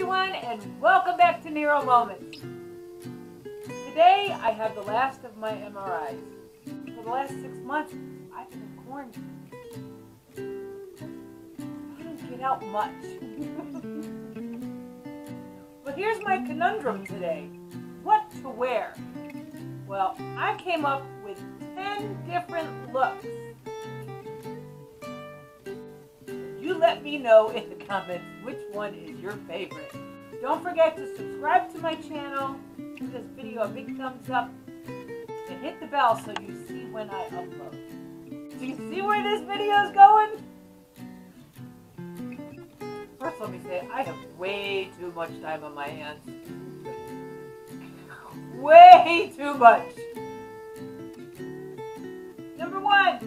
everyone, and welcome back to Neuro Moments. Today I have the last of my MRIs. For the last 6 months, I've been in quarantine. I don't get out much. But here's my conundrum today. What to wear? Well, I came up with 10 different looks. You let me know in the comments which one is your favorite. Don't forget to subscribe to my channel, give this video a big thumbs up, and hit the bell so you see when I upload. Do you see where this video is going? First, let me say, I have way too much time on my hands. Way too much. Number 1.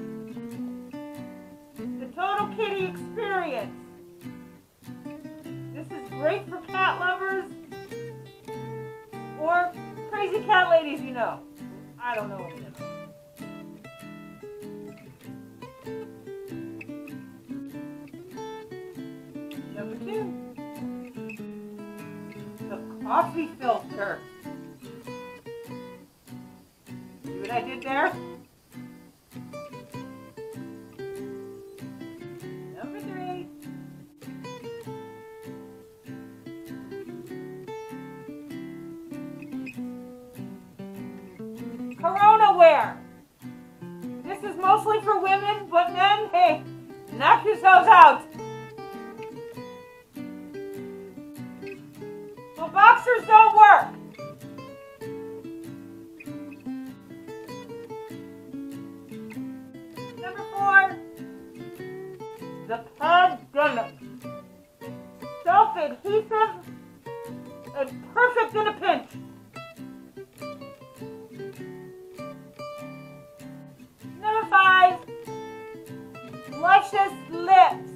The Total Kitty Experience. This is great for cat lovers or crazy cat ladies, you know. I don't know any of them. Number 2. The Coffee Filter. See what I did there? Number 3. Corona wear. This is mostly for women, but men, hey, knock yourselves out. So boxers don't work. Number 4. The DEMIC. Self-adhesive and perfect in a pinch. Number 5. Luscious lips.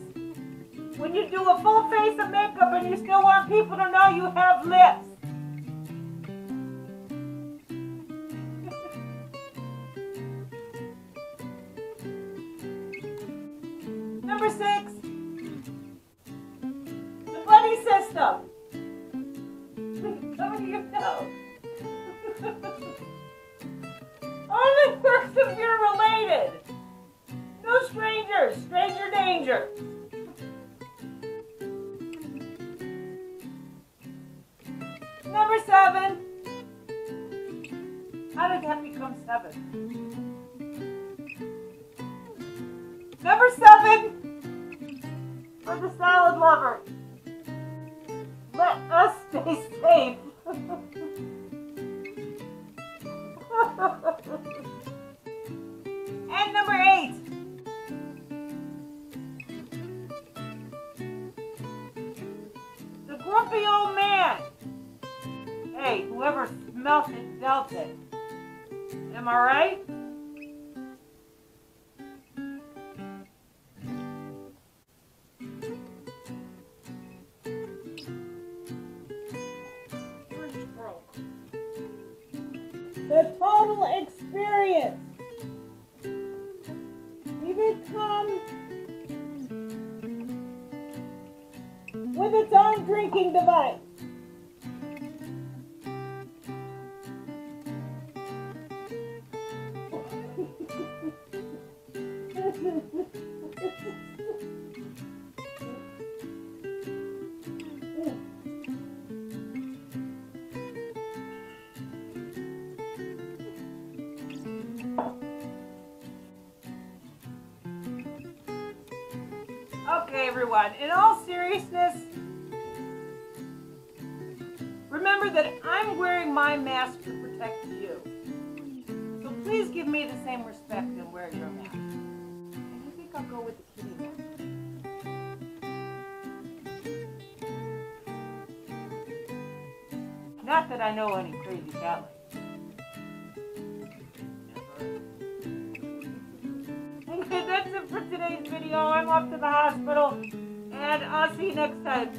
When you do a full face of makeup and you still want people to know you have lips. Number 6. The buddy system. Cover your nose. Only works if you're related. No strangers. Stranger danger. Number 7. How did that become 7? Number 7. For the salad lover. Let us stay safe. And number 8. The grumpy old man. Hey, whoever smelt it dealt it. Am I right? The Total Experience. You become with its own drinking device. Okay, everyone, in all seriousness, remember that I'm wearing my mask to protect you. So please give me the same respect and wear your mask. And I think I'll go with the kitty mask. Not that I know any crazy cat ladies. Okay, that's it for today's video. I'm off to the hospital, and I'll see you next time.